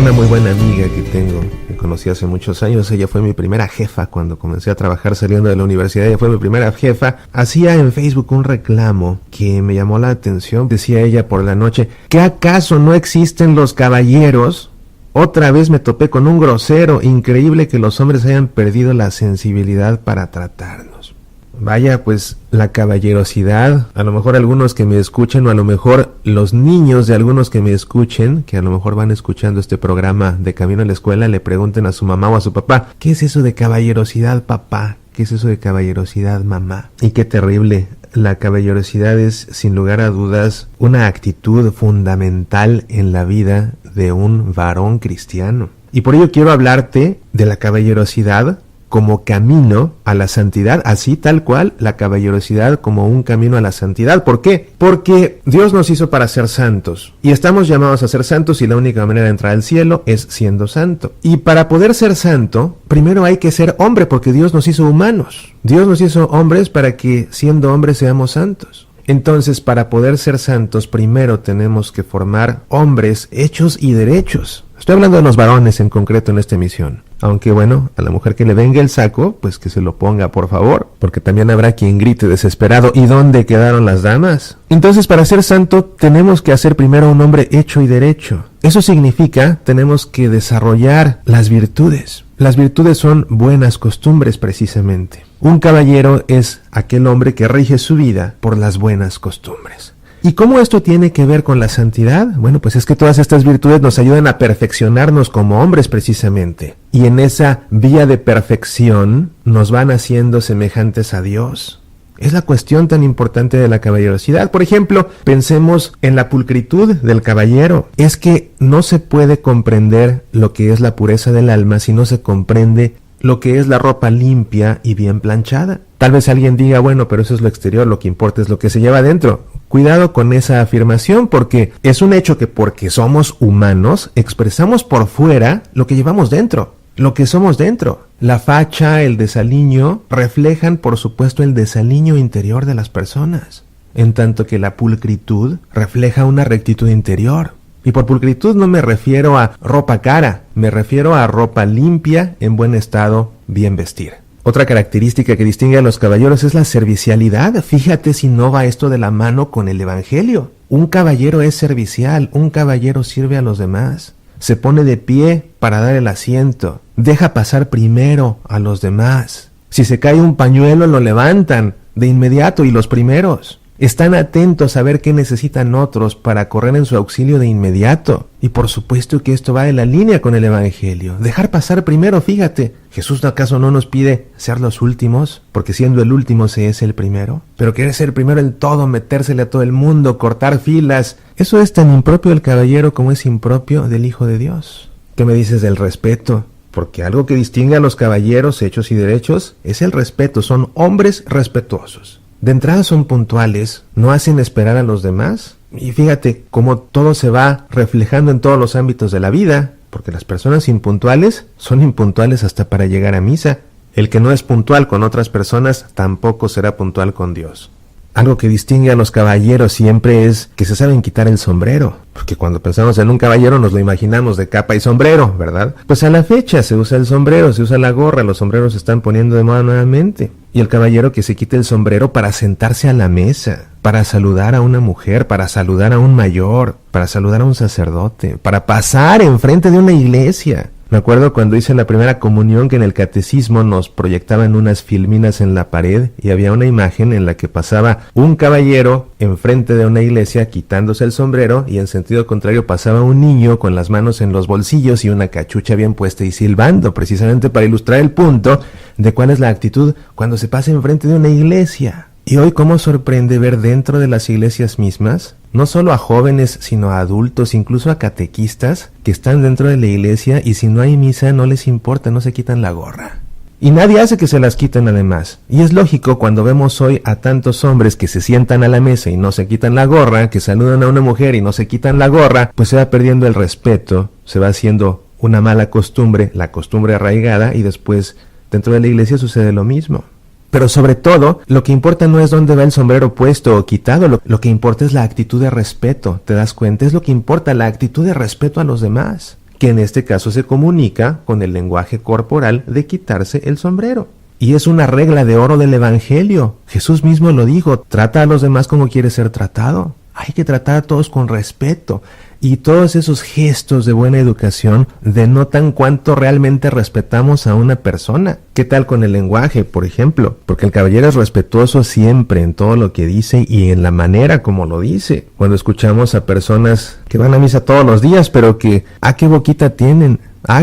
Una muy buena amiga que tengo, que conocí hace muchos años. Ella fue mi primera jefa cuando comencé a trabajar saliendo de la universidad. Ella fue mi primera jefa. Hacía en Facebook un reclamo que me llamó la atención. Decía ella por la noche: ¿qué acaso no existen los caballeros? Otra vez me topé con un grosero. Increíble que los hombres hayan perdido la sensibilidad para tratarnos. Vaya, pues la caballerosidad, a lo mejor algunos que me escuchen, o a lo mejor los niños de algunos que me escuchen, que a lo mejor van escuchando este programa de camino a la escuela, le pregunten a su mamá o a su papá: ¿qué es eso de caballerosidad, papá? ¿Qué es eso de caballerosidad, mamá? Y qué terrible. La caballerosidad es, sin lugar a dudas, una actitud fundamental en la vida de un varón cristiano. Y por ello quiero hablarte de la caballerosidad como camino a la santidad, así tal cual, la caballerosidad como un camino a la santidad. ¿Por qué? Porque Dios nos hizo para ser santos, y estamos llamados a ser santos, y la única manera de entrar al cielo es siendo santo. Y para poder ser santo, primero hay que ser hombre, porque Dios nos hizo humanos. Dios nos hizo hombres para que, siendo hombres, seamos santos. Entonces, para poder ser santos, primero tenemos que formar hombres hechos y derechos. Estoy hablando de los varones en concreto en esta emisión. Aunque bueno, a la mujer que le venga el saco, pues que se lo ponga, por favor, porque también habrá quien grite desesperado: ¿y dónde quedaron las damas? Entonces, para ser santo, tenemos que hacer primero un hombre hecho y derecho. Eso significa, tenemos que desarrollar las virtudes. Las virtudes son buenas costumbres, precisamente. Un caballero es aquel hombre que rige su vida por las buenas costumbres. ¿Y cómo esto tiene que ver con la santidad? Bueno, pues es que todas estas virtudes nos ayudan a perfeccionarnos como hombres, precisamente. Y en esa vía de perfección nos van haciendo semejantes a Dios. Es la cuestión tan importante de la caballerosidad. Por ejemplo, pensemos en la pulcritud del caballero. Es que no se puede comprender lo que es la pureza del alma si no se comprende lo que es la ropa limpia y bien planchada. Tal vez alguien diga: bueno, pero eso es lo exterior, lo que importa es lo que se lleva adentro. Cuidado con esa afirmación, porque es un hecho que, porque somos humanos, expresamos por fuera lo que llevamos dentro, lo que somos dentro. La facha, el desaliño, reflejan por supuesto el desaliño interior de las personas, en tanto que la pulcritud refleja una rectitud interior. Y por pulcritud no me refiero a ropa cara, me refiero a ropa limpia, en buen estado, bien vestir. Otra característica que distingue a los caballeros es la servicialidad. Fíjate si no va esto de la mano con el evangelio. Un caballero es servicial, un caballero sirve a los demás. Se pone de pie para dar el asiento, deja pasar primero a los demás. Si se cae un pañuelo, lo levantan de inmediato, y los primeros. Están atentos a ver qué necesitan otros para correr en su auxilio de inmediato. Y por supuesto que esto va en la línea con el evangelio. Dejar pasar primero, fíjate. ¿Jesús acaso no nos pide ser los últimos? Porque siendo el último se es el primero. Pero querer ser primero en todo, metérsele a todo el mundo, cortar filas. Eso es tan impropio del caballero como es impropio del Hijo de Dios. ¿Qué me dices del respeto? Porque algo que distingue a los caballeros hechos y derechos es el respeto. Son hombres respetuosos. De entrada son puntuales, no hacen esperar a los demás. Y fíjate cómo todo se va reflejando en todos los ámbitos de la vida, porque las personas impuntuales son impuntuales hasta para llegar a misa. El que no es puntual con otras personas tampoco será puntual con Dios. Algo que distingue a los caballeros siempre es que se saben quitar el sombrero, porque cuando pensamos en un caballero nos lo imaginamos de capa y sombrero, ¿verdad? Pues a la fecha se usa el sombrero, se usa la gorra, los sombreros se están poniendo de moda nuevamente. Y el caballero que se quite el sombrero para sentarse a la mesa, para saludar a una mujer, para saludar a un mayor, para saludar a un sacerdote, para pasar enfrente de una iglesia. Me acuerdo cuando hice la primera comunión que en el catecismo nos proyectaban unas filminas en la pared y había una imagen en la que pasaba un caballero enfrente de una iglesia quitándose el sombrero, y en sentido contrario pasaba un niño con las manos en los bolsillos y una cachucha bien puesta y silbando, precisamente para ilustrar el punto de cuál es la actitud cuando se pasa enfrente de una iglesia. Y hoy cómo sorprende ver dentro de las iglesias mismas, no solo a jóvenes, sino a adultos, incluso a catequistas, que están dentro de la iglesia y si no hay misa no les importa, no se quitan la gorra. Y nadie hace que se las quiten además. Y es lógico cuando vemos hoy a tantos hombres que se sientan a la mesa y no se quitan la gorra, que saludan a una mujer y no se quitan la gorra, pues se va perdiendo el respeto, se va haciendo una mala costumbre, la costumbre arraigada, y después dentro de la iglesia sucede lo mismo. Pero sobre todo, lo que importa no es dónde va el sombrero puesto o quitado, lo que importa es la actitud de respeto, ¿te das cuenta? Es lo que importa, la actitud de respeto a los demás. que en este caso se comunica con el lenguaje corporal de quitarse el sombrero. Y es una regla de oro del Evangelio. Jesús mismo lo dijo, trata a los demás como quieres ser tratado. Hay que tratar a todos con respeto. Y todos esos gestos de buena educación denotan cuánto realmente respetamos a una persona. ¿Qué tal con el lenguaje, por ejemplo? Porque el caballero es respetuoso siempre en todo lo que dice y en la manera como lo dice. Cuando escuchamos a personas que van a misa todos los días, pero que, qué boquita tienen.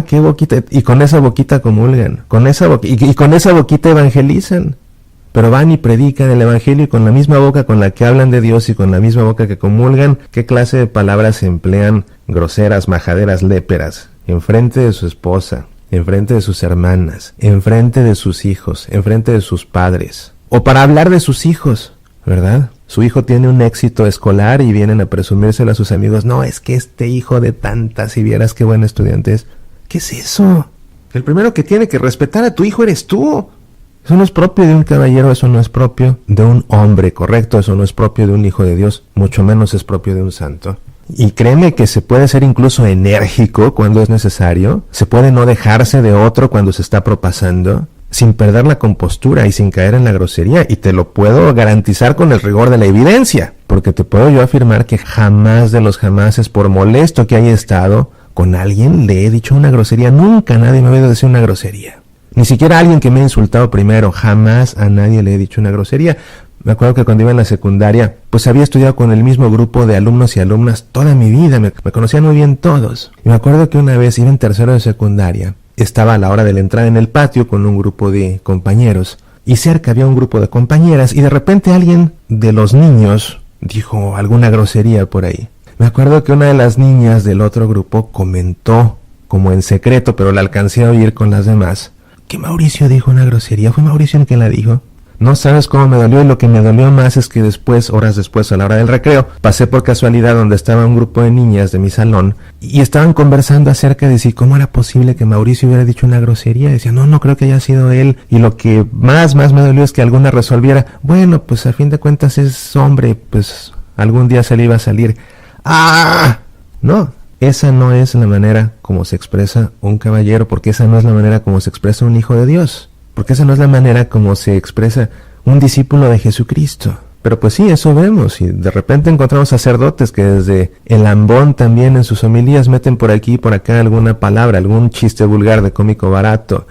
Qué boquita. Y con esa boquita comulgan. Y con esa boquita evangelizan. Pero van y predican el Evangelio y con la misma boca con la que hablan de Dios y con la misma boca que comulgan, ¿qué clase de palabras se emplean? Groseras, majaderas, léperas, enfrente de su esposa, enfrente de sus hermanas, enfrente de sus hijos, enfrente de sus padres. O para hablar de sus hijos, ¿verdad? Su hijo tiene un éxito escolar y vienen a presumírselo a sus amigos. No, es que este hijo de tantas, si vieras qué buen estudiante es. ¿Qué es eso? El primero que tiene que respetar a tu hijo eres tú. Eso no es propio de un caballero, eso no es propio de un hombre, correcto, eso no es propio de un hijo de Dios, mucho menos es propio de un santo. Y créeme que se puede ser incluso enérgico cuando es necesario, se puede no dejarse de otro cuando se está propasando, sin perder la compostura y sin caer en la grosería, y te lo puedo garantizar con el rigor de la evidencia, porque te puedo yo afirmar que jamás de los jamases, por molesto que haya estado con alguien, le he dicho una grosería, nunca nadie me ha oído decir una grosería. Ni siquiera a alguien que me ha insultado primero, jamás a nadie le he dicho una grosería. Me acuerdo que cuando iba en la secundaria, pues había estudiado con el mismo grupo de alumnos y alumnas toda mi vida, me conocían muy bien todos. Y me acuerdo que una vez iba en tercero de secundaria, estaba a la hora de la entrada en el patio con un grupo de compañeros, y cerca había un grupo de compañeras, y de repente alguien de los niños dijo alguna grosería por ahí. Me acuerdo que una de las niñas del otro grupo comentó, como en secreto, pero la alcancé a oír con las demás, que Mauricio dijo una grosería. ¿Fue Mauricio el que la dijo? No sabes cómo me dolió, y lo que me dolió más es que después, horas después, a la hora del recreo, pasé por casualidad donde estaba un grupo de niñas de mi salón y estaban conversando acerca de si cómo era posible que Mauricio hubiera dicho una grosería. Decía, no creo que haya sido él, y lo que más me dolió es que alguna resolviera, bueno, pues a fin de cuentas es hombre, pues algún día se le iba a salir. No. Esa no es la manera como se expresa un caballero, porque esa no es la manera como se expresa un hijo de Dios, porque esa no es la manera como se expresa un discípulo de Jesucristo. Pero pues sí, eso vemos, y de repente encontramos sacerdotes que desde el ambón también en sus homilías meten por aquí y por acá alguna palabra, algún chiste vulgar de cómico barato.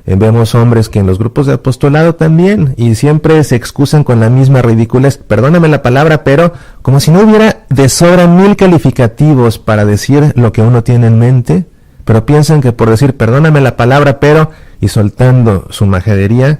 Vemos hombres que en los grupos de apostolado también, y siempre se excusan con la misma ridiculez, perdóname la palabra, pero como si no hubiera de sobra 1000 calificativos para decir lo que uno tiene en mente, pero piensan que por decir perdóname la palabra, pero, y soltando su majadería,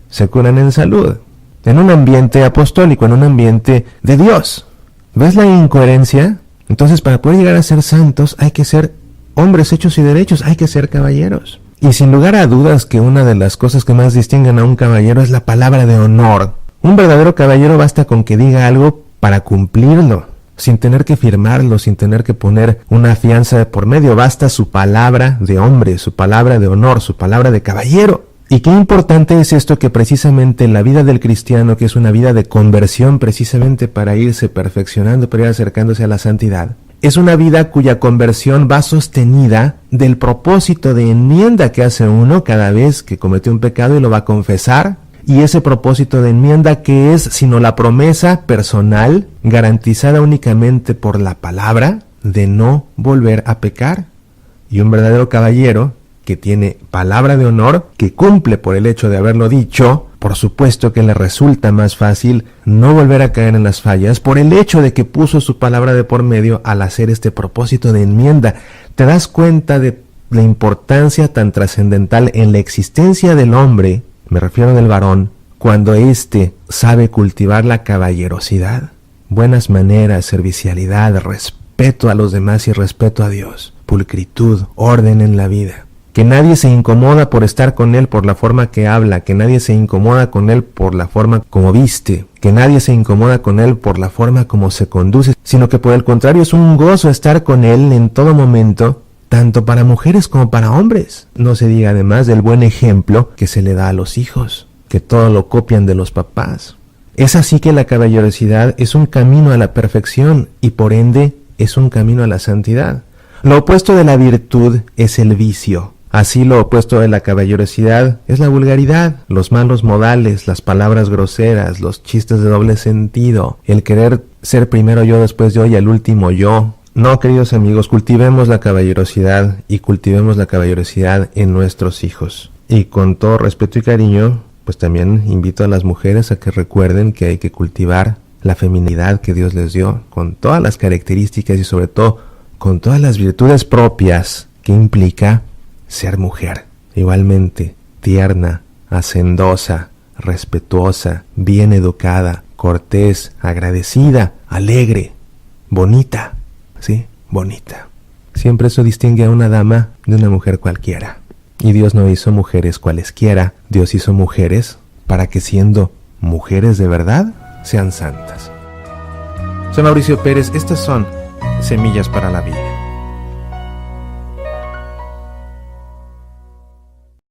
se curan en salud, en un ambiente apostólico, en un ambiente de Dios. ¿Ves la incoherencia? Entonces, para poder llegar a ser santos hay que ser hombres hechos y derechos, hay que ser caballeros. Y sin lugar a dudas que una de las cosas que más distinguen a un caballero es la palabra de honor. Un verdadero caballero basta con que diga algo para cumplirlo, sin tener que firmarlo, sin tener que poner una fianza de por medio. Basta su palabra de hombre, su palabra de honor, su palabra de caballero. Y qué importante es esto, que precisamente la vida del cristiano, que es una vida de conversión precisamente para irse perfeccionando, para ir acercándose a la santidad, es una vida cuya conversión va sostenida del propósito de enmienda que hace uno cada vez que comete un pecado y lo va a confesar. Y ese propósito de enmienda, que es sino la promesa personal garantizada únicamente por la palabra de no volver a pecar. Y un verdadero caballero que tiene palabra de honor, que cumple por el hecho de haberlo dicho, por supuesto que le resulta más fácil no volver a caer en las fallas por el hecho de que puso su palabra de por medio al hacer este propósito de enmienda. ¿Te das cuenta de la importancia tan trascendental en la existencia del hombre, me refiero del varón, cuando éste sabe cultivar la caballerosidad, buenas maneras, servicialidad, respeto a los demás y respeto a Dios, pulcritud, orden en la vida? Que nadie se incomoda por estar con él por la forma que habla, que nadie se incomoda con él por la forma como viste, que nadie se incomoda con él por la forma como se conduce, sino que por el contrario es un gozo estar con él en todo momento, tanto para mujeres como para hombres. No se diga además del buen ejemplo que se le da a los hijos, que todo lo copian de los papás. Es así que la caballerosidad es un camino a la perfección y por ende es un camino a la santidad. Lo opuesto de la virtud es el vicio. Así lo opuesto de la caballerosidad es la vulgaridad, los malos modales, las palabras groseras, los chistes de doble sentido, el querer ser primero yo, después yo y el último yo. No, queridos amigos, cultivemos la caballerosidad y cultivemos la caballerosidad en nuestros hijos. Y con todo respeto y cariño, pues también invito a las mujeres a que recuerden que hay que cultivar la feminidad que Dios les dio, con todas las características y sobre todo con todas las virtudes propias que implica ser mujer. Igualmente, tierna, hacendosa, respetuosa, bien educada, cortés, agradecida, alegre, bonita. Sí, bonita. Siempre eso distingue a una dama de una mujer cualquiera. Y Dios no hizo mujeres cualesquiera. Dios hizo mujeres para que siendo mujeres de verdad, sean santas. Soy Mauricio Pérez. Estas son Semillas para la Vida.